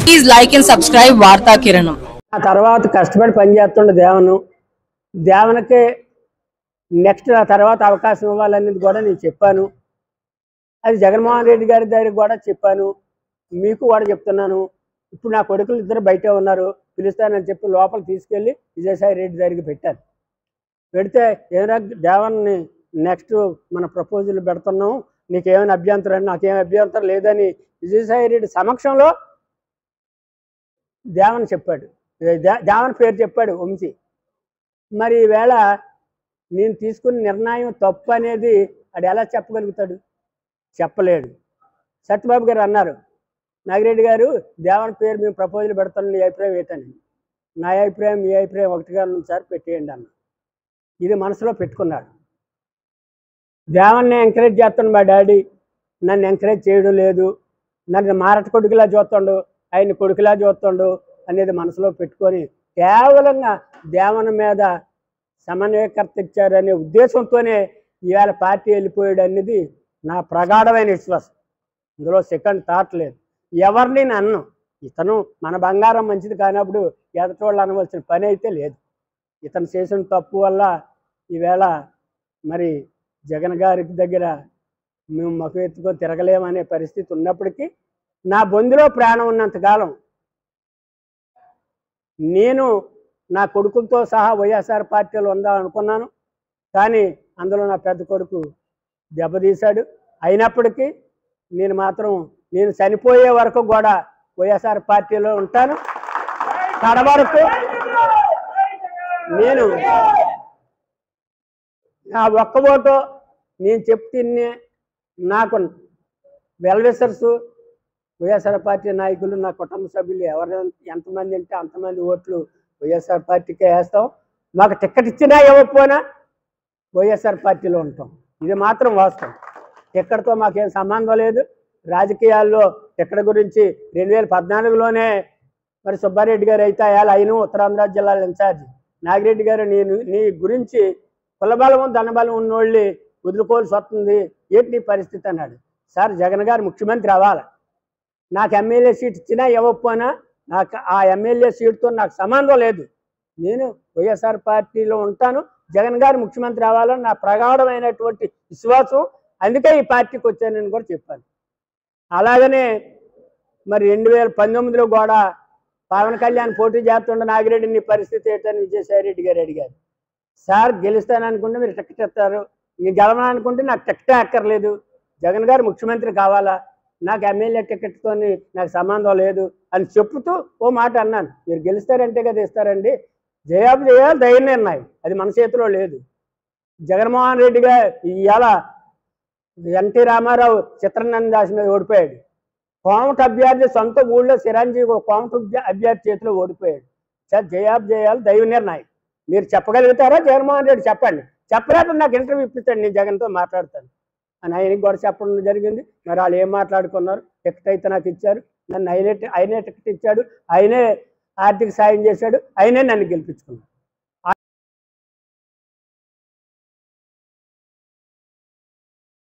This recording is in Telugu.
Please like and subscribe Varta Kiranam. ఆ తర్వాత కష్టపడి పనిచేస్తుండే దేవనకి నెక్స్ట్ ఆ తర్వాత అవకాశం ఇవ్వాలనేది కూడా నేను చెప్పాను. అది జగన్మోహన్ రెడ్డి గారి దగ్గరికి కూడా చెప్పాను, మీకు కూడా చెప్తున్నాను. ఇప్పుడు నా కొడుకులు ఇద్దరు బయటే ఉన్నారు, పిలుస్తానని చెప్పి లోపల తీసుకెళ్ళి విజయసాయి రెడ్డి దగ్గరికి పెట్టాను. పెడితే ఏమైనా దేవన్ని నెక్స్ట్ మన ప్రపోజల్ పెడుతున్నాం, నీకేమైనా అభ్యంతరం? నాకేం అభ్యంతరం లేదని విజయసాయి రెడ్డి సమక్షంలో దేవన్ చెప్పాడు, దేవన్ పేరు చెప్పాడు వంశీ. మరి ఈవేళ నేను తీసుకున్న నిర్ణయం తప్పు అనేది అది ఎలా చెప్పగలుగుతాడు? చెప్పలేడు. సత్యబాబు గారు అన్నారు, నాగిరెడ్డి గారు దేవన్ పేరు మేము ప్రపోజల్ పెడతాను, నీ అభిప్రాయం ఏంటని. నా అభిప్రాయం మీ అభిప్రాయం ఒకటిగా ఉంది సార్, పెట్టేయండి అన్న. ఇది మనసులో పెట్టుకున్నాడు. దేవన్ని ఎంకరేజ్ చేస్తాను, మా డాడీ నన్ను ఎంకరేజ్ చేయడం లేదు, నన్ను మారట కొడుకులా చూస్తాడు, ఆయన కొడుకులా చూస్తాడు అనేది మనసులో పెట్టుకొని కేవలంగా దేవన మీద సమన్వయకర్త ఇచ్చారనే ఉద్దేశంతోనే ఇవాళ పార్టీ వెళ్ళిపోయాడు అనేది నా ప్రగాఢమైన విశ్వాసం. ఇందులో సెకండ్ థాట్ లేదు. ఎవరిని నన్ను ఇతను మన బంగారం మంచిది కానప్పుడు ఎదటోళ్ళు అనవలసిన పని అయితే లేదు. ఇతను చేసిన తప్పు వల్ల ఈవేళ మరి జగన్ గారి దగ్గర మేము మకు ఎత్తుకొని తిరగలేమనే పరిస్థితి ఉన్నప్పటికీ నా బొందులో ప్రాణం ఉన్నంతకాలం నేను నా కొడుకులతో సహా వైఎస్ఆర్ పార్టీలో ఉందామనుకున్నాను. కానీ అందులో నా పెద్ద కొడుకు దెబ్బతీశాడు. అయినప్పటికీ నేను మాత్రం నేను చనిపోయే వరకు కూడా వైఎస్ఆర్ పార్టీలో ఉంటాను. కడవరకు నేను నా ఒక్క ఓటు నేను చెప్తే నాకు వెల్విషర్స్ వైఎస్ఆర్ పార్టీ నాయకులు నా కుటుంబ సభ్యులు ఎవరు ఎంతమంది అంటే అంతమంది ఓట్లు వైఎస్ఆర్ పార్టీకే వేస్తాం. మాకు టికెట్ ఇచ్చినా ఇవ్వకపోయినా వైఎస్ఆర్ పార్టీలో ఉంటాం. ఇది మాత్రం వాస్తవం. టికెట్తో మాకేం సంబంధం లేదు. రాజకీయాల్లో టికెట్ గురించి 2014లోనే మరి సుబ్బారెడ్డి గారు అయితే ఆయన ఉత్తరాంధ్ర జిల్లాల ఇన్ఛార్జి, నాగిరెడ్డి గారు నీ గురించి కులబలం ధనబలం ఉన్నోళ్ళని వదులుకోవాల్సి వస్తుంది, ఏంటి నీ పరిస్థితి అన్నాడు. సార్ జగన్ గారు ముఖ్యమంత్రి అవ్వాలి, నాకు ఎమ్మెల్యే సీట్ ఇచ్చినా ఇవ్వకపోయినా నాకు ఆ ఎమ్మెల్యే సీట్తో నాకు సంబంధం లేదు, నేను వైఎస్ఆర్ పార్టీలో ఉంటాను, జగన్ గారు ముఖ్యమంత్రి అవ్వాలని నా ప్రగాఢమైనటువంటి విశ్వాసం, అందుకే ఈ పార్టీకి వచ్చానని కూడా చెప్పాను. అలాగనే మరి 2019లో కూడా పవన్ కళ్యాణ్ పోటీ చేస్తుండే నాగిరెడ్డి నీ పరిస్థితి ఏంటని విజయసాయి రెడ్డి గారు అడిగారు. సార్ గెలుస్తాననుకుంటే మీరు టికెట్ ఇస్తారు, నేను గెలవాలనుకుంటే నాకు టికెటే అక్కర్లేదు, జగన్ గారు ముఖ్యమంత్రి కావాలా, నాకు ఎమ్మెల్యే టికెట్తో నాకు సంబంధం లేదు అని చెప్తూ ఓ మాట అన్నాను. మీరు గెలుస్తారంటే కదా ఇస్తారండి, జయాబు చేయాలి, ధైర్య నిర్ణయం, అది మన చేతిలో లేదు. జగన్మోహన్ రెడ్డి గారు ఇవాళ ఎన్టీ రామారావు చిత్రనంద దాస్ మీద ఓడిపోయాడు. కోమట అభ్యర్థి సొంత ఊళ్ళో చిరంజీవి కోమట అభ్యర్థి చేతిలో ఓడిపోయాడు. సార్ జయాబు చేయాలి, దైవ నిర్ణయం, మీరు చెప్పగలుగుతారా? జగన్మోహన్ రెడ్డి చెప్పండి, చెప్పలేకపోతే నాకు ఇంటర్వ్యూ ఇప్పించండి, నేను జగన్తో మాట్లాడతాను అని ఆయనకి కూడా చెప్పడం జరిగింది. మరి వాళ్ళు ఏం మాట్లాడుకున్నారు? టికెట్ అయితే నాకు ఇచ్చారు, నన్ను ఆయనే టికెట్ ఇచ్చాడు, ఆయనే ఆర్థిక సాయం చేశాడు, ఆయనే నన్ను గెలిపించుకున్నాడు.